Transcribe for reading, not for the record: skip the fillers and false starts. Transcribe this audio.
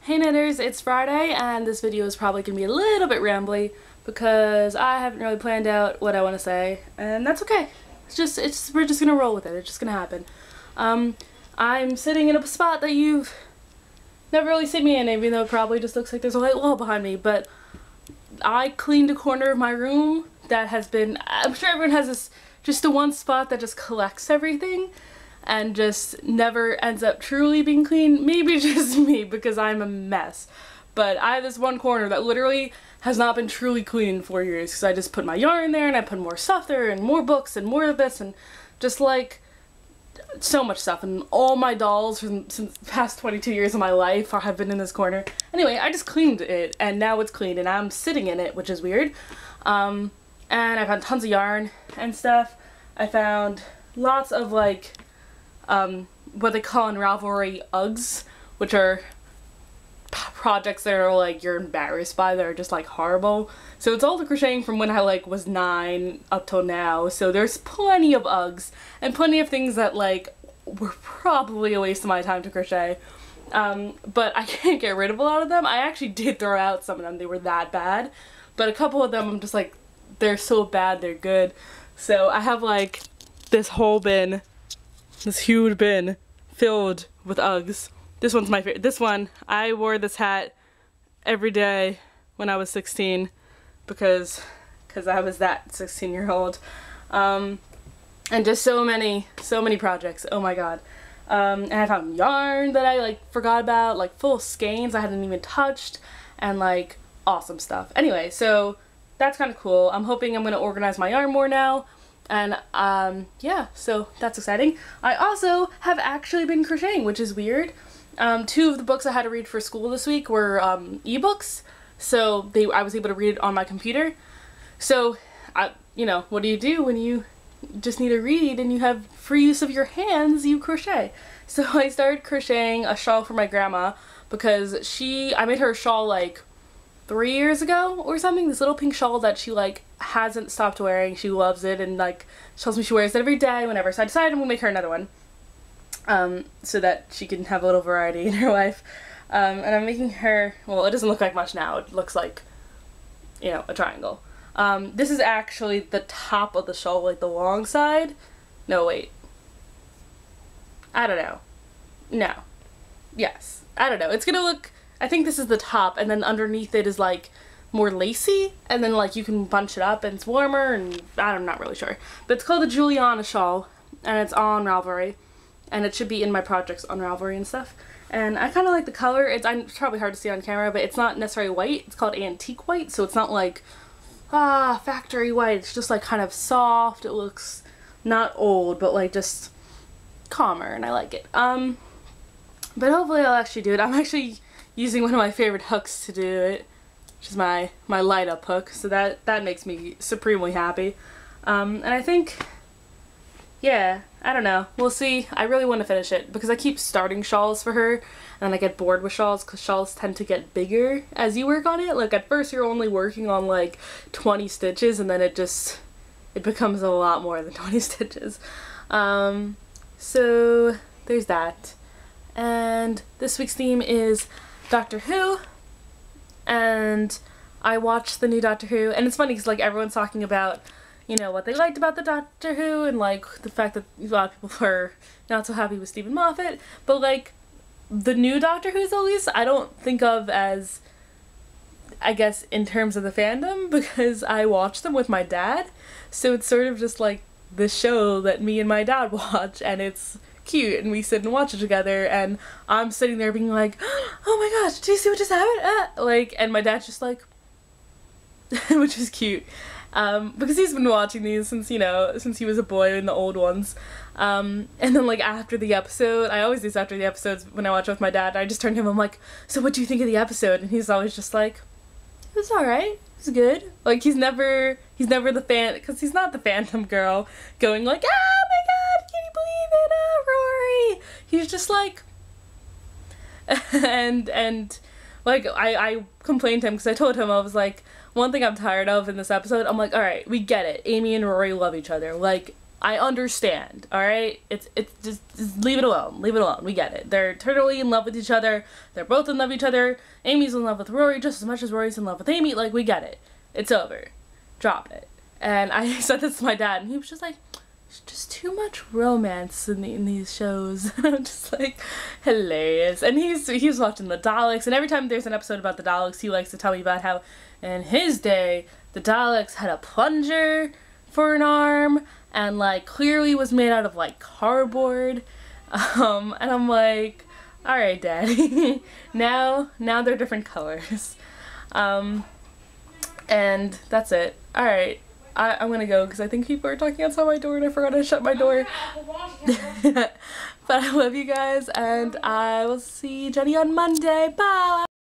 Hey knitters, it's Friday and this video is probably going to be a little bit rambly because I haven't really planned out what I want to say, and that's okay. We're just going to roll with it. It's just going to happen. I'm sitting in a spot that you've never really seen me in, even though it probably just looks like there's a white wall behind me, but I cleaned a corner of my room that has been, I'm sure everyone has this, just the one spot that just collects everything and just never ends up truly being clean. Maybe just me because I'm a mess. But I have this one corner that literally has not been truly clean in 4 years because I just put my yarn there and I put more stuff there and more books and more of this and just like so much stuff, and all my dolls since the past 22 years of my life have been in this corner. Anyway, I just cleaned it and now it's clean and I'm sitting in it, which is weird. And I found tons of yarn and stuff. I found lots of like what they call in Ravelry Ugggghs, which are projects that are like you're embarrassed by, that are just like horrible. So it's all the crocheting from when I like was 9 up till now, so there's plenty of Ugggghs and plenty of things that like were probably a waste of my time to crochet, but I can't get rid of a lot of them. I actually did throw out some of them, they were that bad, but a couple of them I'm just like, they're so bad they're good. So I have like this whole bin, this huge bin filled with Ugggghs. This one's my favorite. This one, I wore this hat every day when I was 16 because I was that 16-year-old. And just so many projects. Oh my god. And I found yarn that I like forgot about, like full skeins I hadn't even touched, and like awesome stuff. Anyway, so that's kind of cool. I'm hoping I'm going to organize my yarn more now. And yeah, so that's exciting. I also have actually been crocheting, which is weird. 2 of the books I had to read for school this week were ebooks, so I was able to read it on my computer. So you know, what do you do when you just need to read and you have free use of your hands? You crochet. So I started crocheting a shawl for my grandma because I made her a shawl like 3 years ago or something, this little pink shawl that she like hasn't stopped wearing. She loves it and like she tells me she wears it every day whenever, so I decided I'm gonna make her another one so that she can have a little variety in her life. And I'm making her, well, it doesn't look like much now, it looks like, you know, a triangle. This is actually the top of the shawl, like the long side. No, wait, I don't know. No, yes, I don't know, it's gonna look, I think this is the top, and then underneath it is like more lacy, and then like you can bunch it up and it's warmer, and I'm not really sure. But it's called the Juliana shawl, and it's on Ravelry, and it should be in my projects on Ravelry and stuff. And I kind of like the color. It's probably hard to see on camera, but it's not necessarily white. It's called antique white, so it's not like factory white. It's just like kind of soft. It looks not old, but like just calmer, and I like it. But hopefully I'll actually do it. I'm actually using one of my favorite hooks to do it, which is my light up hook, so that makes me supremely happy. And I think, yeah, I don't know, we'll see. I really want to finish it because I keep starting shawls for her and then I get bored with shawls because shawls tend to get bigger as you work on it. Like at first you're only working on like 20 stitches and then it becomes a lot more than 20 stitches. So there's that. And this week's theme is Doctor Who, and I watched the new Doctor Who, and it's funny because like everyone's talking about, you know, what they liked about the Doctor Who and like the fact that a lot of people are not so happy with Stephen Moffat, but like the new Doctor Who's at least I don't think of as, I guess, in terms of the fandom, because I watch them with my dad, so it's sort of just like this show that me and my dad watch, and it's cute and we sit and watch it together, and I'm sitting there being like, oh my gosh, do you see what just happened? Like, and my dad's just like which is cute, because he's been watching these since, you know, since he was a boy in the old ones. And then like after the episode, I always do this after the episodes when I watch with my dad, I just turn to him, I'm like, so what do you think of the episode? And he's always just like, it was alright, it was good. Like he's never the fan, because he's not the fandom girl going like, oh my god, can you believe it, Rory? He's just like and like I complained to him because I told him, I was like, one thing I'm tired of in this episode, I'm like, alright, we get it, Amy and Rory love each other, like I understand, alright? It's just leave it alone. Leave it alone. We get it. They're totally in love with each other. They're both in love with each other. Amy's in love with Rory just as much as Rory's in love with Amy. Like, we get it. It's over. Drop it. And I said this to my dad, and he was just like, there's just too much romance in these shows. And I'm just like, hilarious. And he's watching the Daleks, and every time there's an episode about the Daleks, he likes to tell me about how in his day, the Daleks had a plunger for an arm, and like clearly was made out of like cardboard. And I'm like, alright, Daddy. now they're different colors. And that's it. Alright, I'm gonna go because I think people are talking outside my door and I forgot to shut my door. But I love you guys, and I will see Jenny on Monday. Bye!